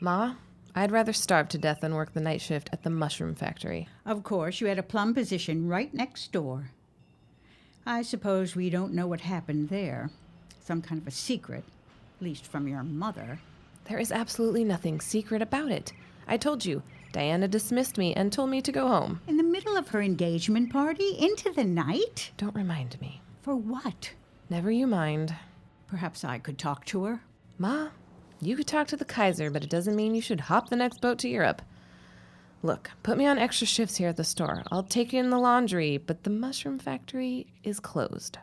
Ma, I'd rather starve to death than work the night shift at the mushroom factory. Of course, you had a plum position right next door. I suppose we don't know what happened there. Some kind of a secret, at least from your mother. There is absolutely nothing secret about it. I told you, Diana dismissed me and told me to go home. In the middle of her engagement party? Into the night? Don't remind me. For what? Never you mind. Perhaps I could talk to her. Ma, you could talk to the Kaiser, but it doesn't mean you should hop the next boat to Europe. Look, put me on extra shifts here at the store. I'll take you in the laundry, but the mushroom factory is closed.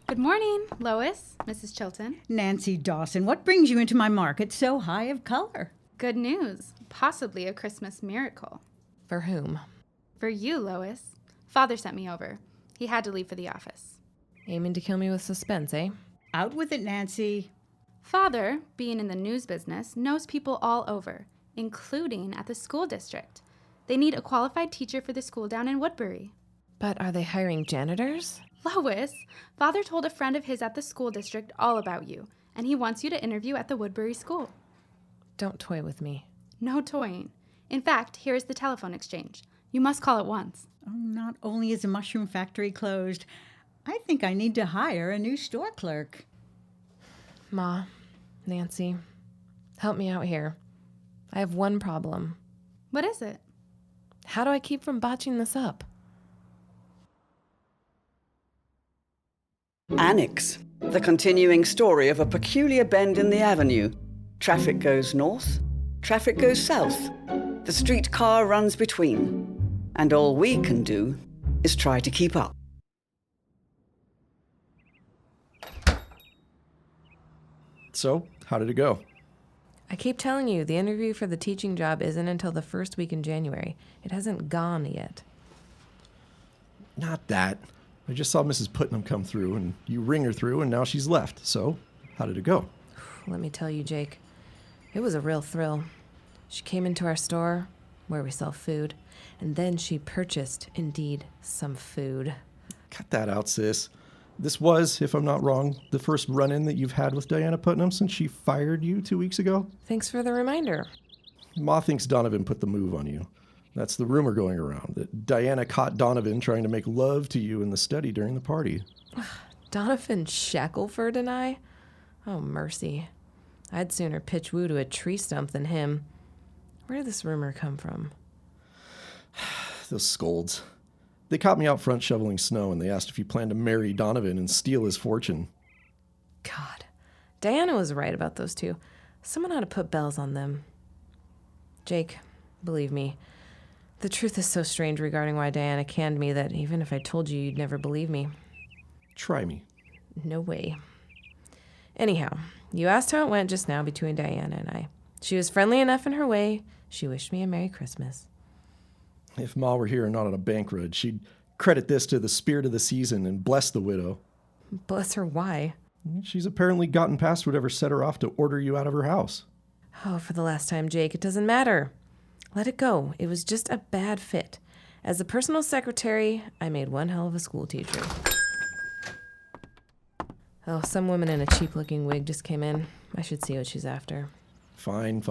Good morning, Lois, Mrs. Chilton. Nancy Dawson, what brings you into my market so high of color? Good news. Possibly a Christmas miracle. For whom? For you, Lois. Father sent me over. He had to leave for the office. Aiming to kill me with suspense, eh? Out with it, Nancy. Father, being in the news business, knows people all over, including at the school district. They need a qualified teacher for the school down in Woodbury. But are they hiring janitors? Lois, Father told a friend of his at the school district all about you, and he wants you to interview at the Woodbury school. Don't toy with me. No toying. In fact, here is the telephone exchange. You must call at once. Oh, not only is the mushroom factory closed, I think I need to hire a new store clerk. Ma, Nancy, help me out here. I have one problem. What is it? How do I keep from botching this up? Annex, the continuing story of a peculiar bend in the avenue. Traffic goes north, traffic goes south. The streetcar runs between. And all we can do is try to keep up. So, how did it go? I keep telling you, the interview for the teaching job isn't until the first week in January. It hasn't gone yet. Not that. I just saw Mrs. Putnam come through, and you ring her through, and now she's left. So, how did it go? Let me tell you, Jake. It was a real thrill. She came into our store, where we sell food, and then she purchased, indeed, some food. Cut that out, sis. This was, if I'm not wrong, the first run-in that you've had with Diana Putnam since she fired you 2 weeks ago? Thanks for the reminder. Ma thinks Donovan put the move on you. That's the rumor going around, that Diana caught Donovan trying to make love to you in the study during the party. Donovan Shackelford and I? Oh, mercy. I'd sooner pitch woo to a tree stump than him. Where did this rumor come from? Those scolds. They caught me out front shoveling snow, and they asked if you planned to marry Donovan and steal his fortune. God. Diana was right about those two. Someone ought to put bells on them. Jake, believe me, the truth is so strange regarding why Diana canned me that even if I told you, you'd never believe me. Try me. No way. Anyhow, you asked how it went just now between Diana and I. She was friendly enough in her way. She wished me a Merry Christmas. If Ma were here and not on a bank run, she'd credit this to the spirit of the season and bless the widow. Bless her, why? She's apparently gotten past whatever set her off to order you out of her house. Oh, for the last time, Jake, it doesn't matter. Let it go. It was just a bad fit. As the personal secretary, I made one hell of a school teacher. Oh, some woman in a cheap-looking wig just came in. I should see what she's after. Fine.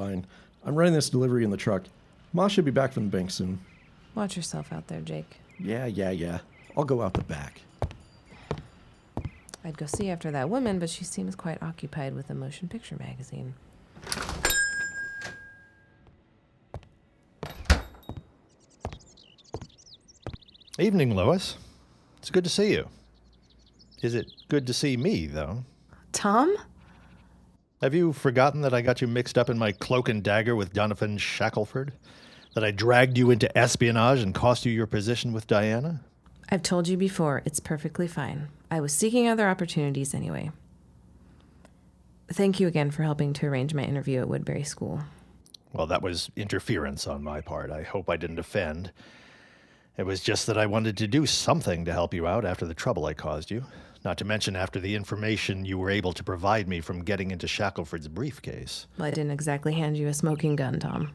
I'm running this delivery in the truck. Ma should be back from the bank soon. Watch yourself out there, Jake. Yeah. I'll go out the back. I'd go see after that woman, but she seems quite occupied with a motion picture magazine. Evening, Lois. It's good to see you. Is it good to see me, though? Tom? Have you forgotten that I got you mixed up in my cloak and dagger with Donovan Shackelford? That I dragged you into espionage and cost you your position with Diana? I've told you before, it's perfectly fine. I was seeking other opportunities anyway. Thank you again for helping to arrange my interview at Woodbury School. Well, that was interference on my part. I hope I didn't offend. It was just that I wanted to do something to help you out after the trouble I caused you. Not to mention after the information you were able to provide me from getting into Shackelford's briefcase. Well, I didn't exactly hand you a smoking gun, Tom.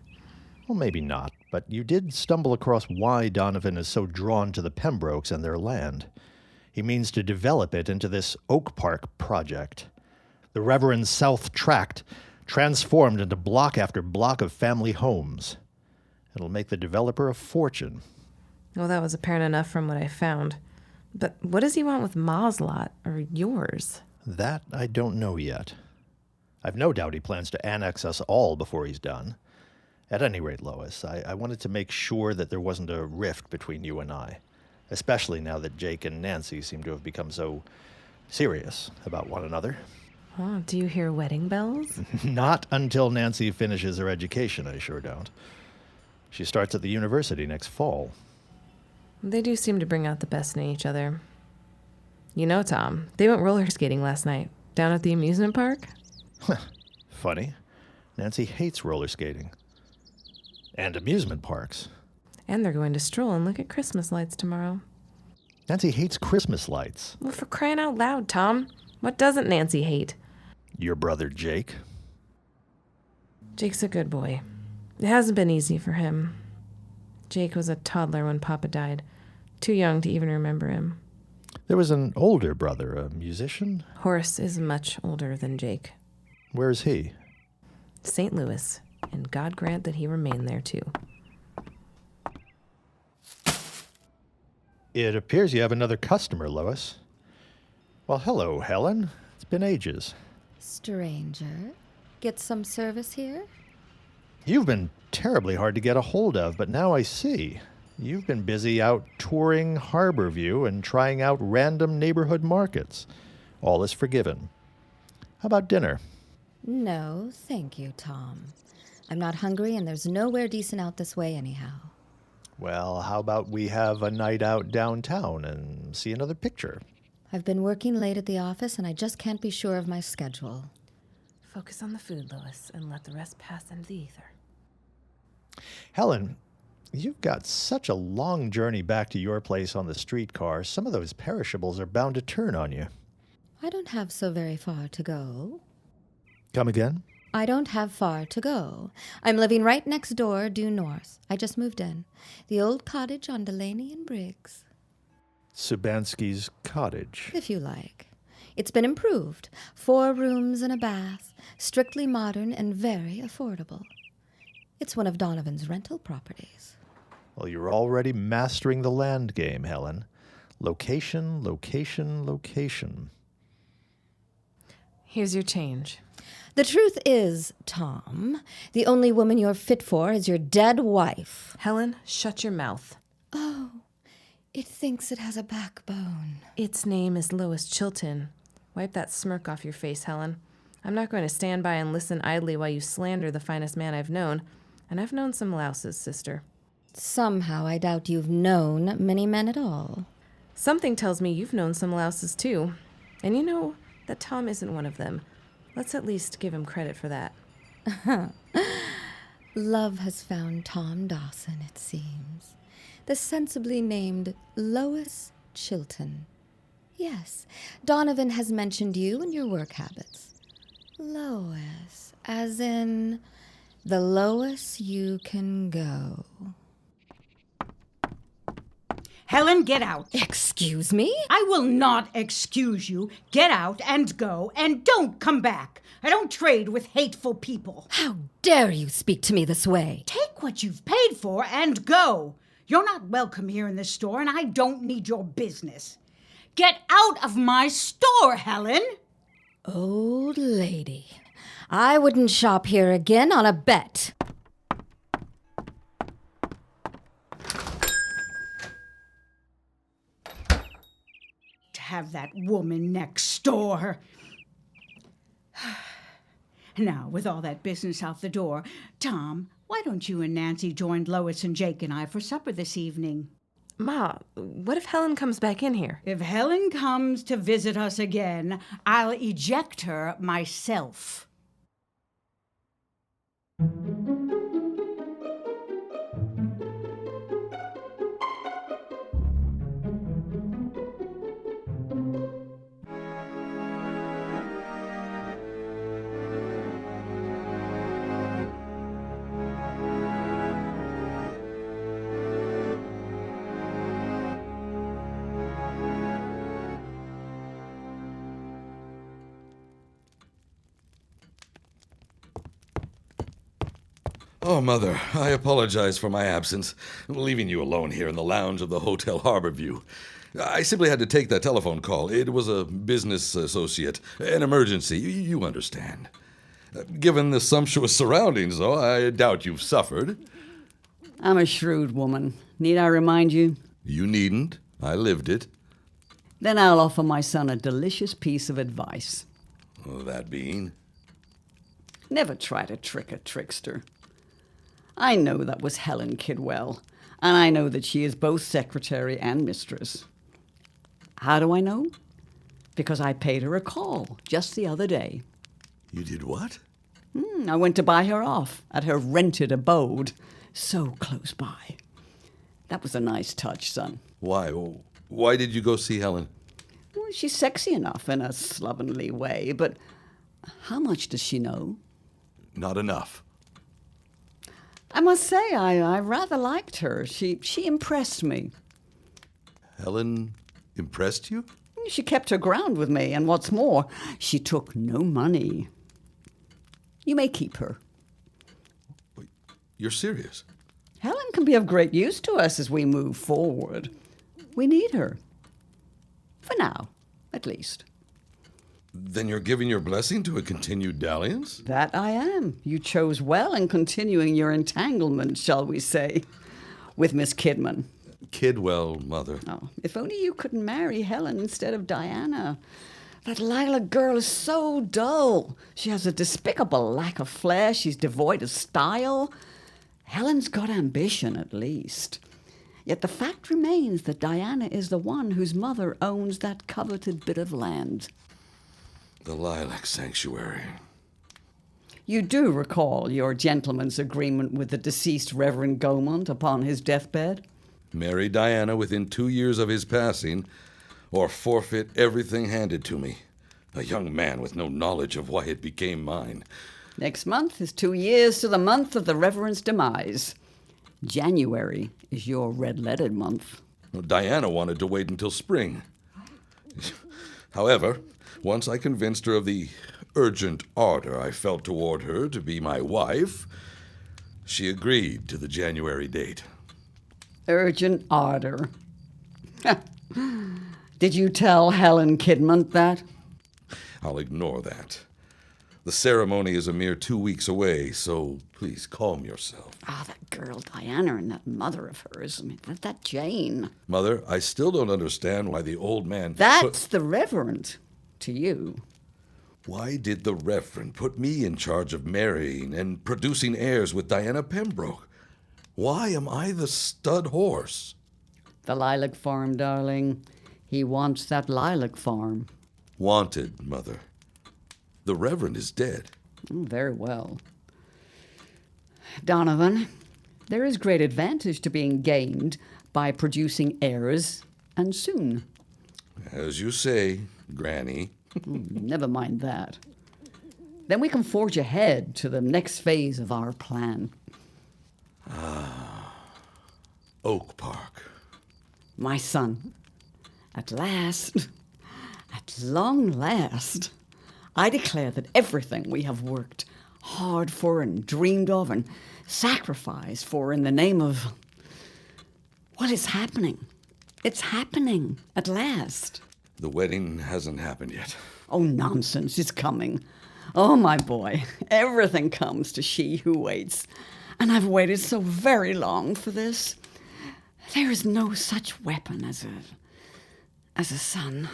Well, maybe not, but you did stumble across why Donovan is so drawn to the Pembrokes and their land. He means to develop it into this Oak Park project. The Reverend South Tract, transformed into block after block of family homes. It'll make the developer a fortune. Well, that was apparent enough from what I found. But what does he want with Ma's lot, or yours? That I don't know yet. I've no doubt he plans to annex us all before he's done. At any rate, Lois, I wanted to make sure that there wasn't a rift between you and I, especially now that Jake and Nancy seem to have become so serious about one another. Oh, do you hear wedding bells? Not until Nancy finishes her education, I sure don't. She starts at the university next fall. They do seem to bring out the best in each other. You know, Tom, they went roller skating last night, down at the amusement park. Funny. Nancy hates roller skating. And amusement parks. And they're going to stroll and look at Christmas lights tomorrow. Nancy hates Christmas lights. Well, for crying out loud, Tom. What doesn't Nancy hate? Your brother Jake. Jake's a good boy. It hasn't been easy for him. Jake was a toddler when Papa died. Too young to even remember him. There was an older brother, a musician. Horace is much older than Jake. Where's he? St. Louis, and God grant that he remain there too. It appears you have another customer, Lois. Well, hello, Helen. It's been ages. Stranger, get some service here? You've been terribly hard to get a hold of, but now I see. You've been busy out touring Harborview and trying out random neighborhood markets. All is forgiven. How about dinner? No, thank you, Tom. I'm not hungry and there's nowhere decent out this way anyhow. Well, how about we have a night out downtown and see another picture? I've been working late at the office and I just can't be sure of my schedule. Focus on the food, Lois, and let the rest pass into the ether. Helen, you've got such a long journey back to your place on the streetcar. Some of those perishables are bound to turn on you. I don't have so very far to go. Come again? I don't have far to go. I'm living right next door, due north. I just moved in. The old cottage on Delaney and Briggs. Subansky's cottage. If you like. It's been improved. 4 rooms and a bath. Strictly modern and very affordable. It's one of Donovan's rental properties. Well, you're already mastering the land game, Helen. Location, location, location. Here's your change. The truth is, Tom, the only woman you're fit for is your dead wife. Helen, shut your mouth. Oh, it thinks it has a backbone. Its name is Lois Chilton. Wipe that smirk off your face, Helen. I'm not going to stand by and listen idly while you slander the finest man I've known. And I've known some louses, sister. Somehow I doubt you've known many men at all. Something tells me you've known some louses, too. And you know that Tom isn't one of them. Let's at least give him credit for that. Love has found Tom Dawson, it seems. The sensibly named Lois Chilton. Yes, Donovan has mentioned you and your work habits. Lois, as in the lowest you can go. Helen, get out. Excuse me? I will not excuse you. Get out and go, and don't come back. I don't trade with hateful people. How dare you speak to me this way? Take what you've paid for and go. You're not welcome here in this store, and I don't need your business. Get out of my store, Helen. Old lady, I wouldn't shop here again on a bet. To have that woman next door. Now, with all that business out the door, Tom, why don't you and Nancy join Lois and Jake and I for supper this evening? Ma, what if Helen comes back in here? If Helen comes to visit us again, I'll eject her myself. Oh, Mother, I apologize for my absence, leaving you alone here in the lounge of the Hotel Harborview. I simply had to take that telephone call. It was a business associate, an emergency, you understand. Given the sumptuous surroundings, though, I doubt you've suffered. I'm a shrewd woman. Need I remind you? You needn't. I lived it. Then I'll offer my son a delicious piece of advice. That being? Never try to trick a trickster. I know that was Helen Kidwell, and I know that she is both secretary and mistress. How do I know? Because I paid her a call just the other day. You did what? I went to buy her off at her rented abode, so close by. That was a nice touch, son. Why? Why did you go see Helen? Well, she's sexy enough in a slovenly way, but how much does she know? Not enough. I must say, I rather liked her. She impressed me. Helen impressed you? She kept her ground with me, and what's more, she took no money. You may keep her. You're serious? Helen can be of great use to us as we move forward. We need her. For now, at least. Then you're giving your blessing to a continued dalliance? That I am. You chose well in continuing your entanglement, shall we say, with Miss Kidman. Kidwell, Mother. Oh, if only you could marry Helen instead of Diana. That Lilac girl is so dull. She has a despicable lack of flair. She's devoid of style. Helen's got ambition, at least. Yet the fact remains that Diana is the one whose mother owns that coveted bit of land. The Lilac Sanctuary. You do recall your gentleman's agreement with the deceased Reverend Gaumont upon his deathbed? Marry Diana within 2 years of his passing, or forfeit everything handed to me. A young man with no knowledge of why it became mine. Next month is 2 years to the month of the Reverend's demise. January is your red-lettered month. Diana wanted to wait until spring. However, once I convinced her of the urgent ardor I felt toward her to be my wife, she agreed to the January date. Urgent ardor. Did you tell Helen Kidman that? I'll ignore that. The ceremony is a mere 2 weeks away, so please calm yourself. That girl Diana and that mother of hers. I mean, that Jane. Mother, I still don't understand why the old man... That's the Reverend to you. Why did the Reverend put me in charge of marrying and producing heirs with Diana Pembroke? Why am I the stud horse? The Lilac Farm, darling. He wants that Lilac Farm. Wanted, Mother. The Reverend is dead. Very well. Donovan, there is great advantage to being gained by producing heirs, and soon. As you say, Granny. Never mind that. Then we can forge ahead to the next phase of our plan. Oak Park. My son, at last, at long last, I declare that everything we have worked hard for and dreamed of and sacrificed for in the name of... What is happening? It's happening at last. The wedding hasn't happened yet. Oh, nonsense, it's coming. Oh, my boy, everything comes to she who waits. And I've waited so very long for this. There is no such weapon as a son.